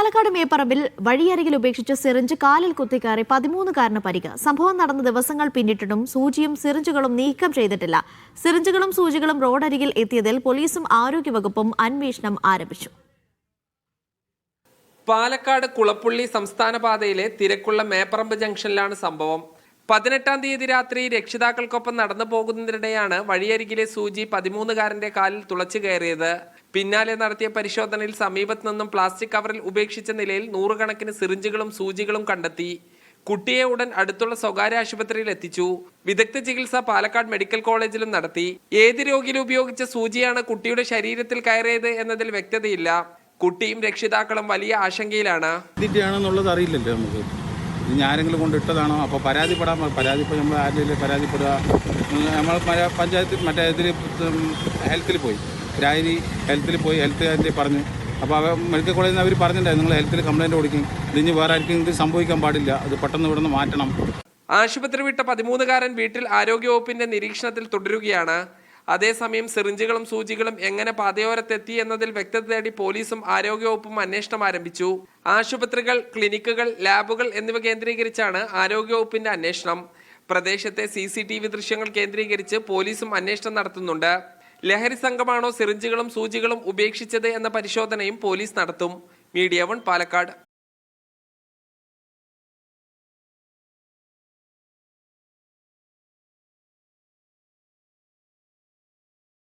പാലക്കാട് മേപ്പറമ്പിൽ വഴിയരികിൽ ഉപേക്ഷിച്ച സിറിഞ്ച് കാലിൽ കുത്തിക്കയറി 13-കാരന് പരിക്ക്. സംഭവം നടന്ന ദിവസങ്ങൾ പിന്നിട്ടിട്ടും സൂചിയും സിറിഞ്ചുകളും നീക്കം ചെയ്തിട്ടില്ല. സിറിഞ്ചുകളും സൂചികളും റോഡരികിൽ എത്തിയതിൽ പോലീസും ആരോഗ്യവകുപ്പും അന്വേഷണം ആരംഭിച്ചു. പാലക്കാട് കുളപ്പുള്ളി സംസ്ഥാന പാതയിലെ തിരക്കുള്ള മേപ്പറമ്പ് ജംഗ്ഷനിലാണ് സംഭവം. 18-ാം തീയതി രാത്രി രക്ഷിതാക്കൾക്കൊപ്പം നടന്നു പോകുന്നതിനിടെയാണ് വഴിയരികിലെ സൂചി 13-കാരന്റെ കാലിൽ തുളച്ചു കയറിയത്. പിന്നാലെ നടത്തിയ പരിശോധനയിൽ സമീപത്ത് നിന്നും പ്ലാസ്റ്റിക് കവറിൽ ഉപേക്ഷിച്ച നിലയിൽ 100 കണക്കിന് സിറിഞ്ചുകളും സൂചികളും കണ്ടെത്തി. കുട്ടിയെ ഉടൻ അടുത്തുള്ള സ്വകാര്യ ആശുപത്രിയിൽ എത്തിച്ചു. വിദഗ്ധ ചികിത്സ പാലക്കാട് മെഡിക്കൽ കോളേജിലും നടത്തി. ഏത് രോഗിയിൽ ഉപയോഗിച്ച സൂചിയാണ് കുട്ടിയുടെ ശരീരത്തിൽ കയറിയത് എന്നതിൽ വ്യക്തതയില്ല. കുട്ടിയും രക്ഷിതാക്കളും വലിയ ആശങ്കയിലാണ്. അറിയില്ലല്ലോ നമുക്ക്, ഇനി ആരെങ്കിലും കൊണ്ട് ഇട്ടതാണോ? അപ്പോൾ പരാതിപ്പോൾ നമ്മൾ ആരെങ്കിലും പരാതിപ്പെടുക. നമ്മൾ പഞ്ചായത്തിൽ മറ്റേ ഇതിൽ ഹെൽത്തിൽ പോയി, രായരി ഹെൽത്തിൽ പോയി ഹെൽത്തുകാരൻ്റെ പറഞ്ഞു. അപ്പോൾ മെഡിക്കൽ കോളേജിൽ നിന്ന് അവർ പറഞ്ഞിട്ടുണ്ടായിരുന്നു, നിങ്ങൾ ഹെൽത്തിൽ കംപ്ലയിൻറ്റ് കൊടുക്കും, ഇതിന് വേറെ ആർക്കും ഇത് സംഭവിക്കാൻ പാടില്ല, അത് പെട്ടെന്ന് ഇവിടെ നിന്ന് മാറ്റണം. ആശുപത്രി വിട്ട 13-കാരൻ വീട്ടിൽ ആരോഗ്യവകുപ്പിന്റെ നിരീക്ഷണത്തിൽ തുടരുകയാണ്. അതേസമയം സിറിഞ്ചുകളും സൂചികളും എങ്ങനെ പാതയോരത്തെത്തി എന്നതിൽ വ്യക്തത തേടി പോലീസും ആരോഗ്യവകുപ്പും അന്വേഷണം ആരംഭിച്ചു. ആശുപത്രികൾ, ക്ലിനിക്കുകൾ, ലാബുകൾ എന്നിവ കേന്ദ്രീകരിച്ചാണ് ആരോഗ്യവകുപ്പിന്റെ അന്വേഷണം. പ്രദേശത്തെ CCTV ദൃശ്യങ്ങൾ കേന്ദ്രീകരിച്ച് പോലീസും അന്വേഷണം നടത്തുന്നുണ്ട്. ലഹരി സംഘമാണോ സിറിഞ്ചുകളും സൂചികളും ഉപേക്ഷിച്ചത് എന്ന പരിശോധനയും പോലീസ് നടത്തും. മീഡിയ 1 പാലക്കാട്.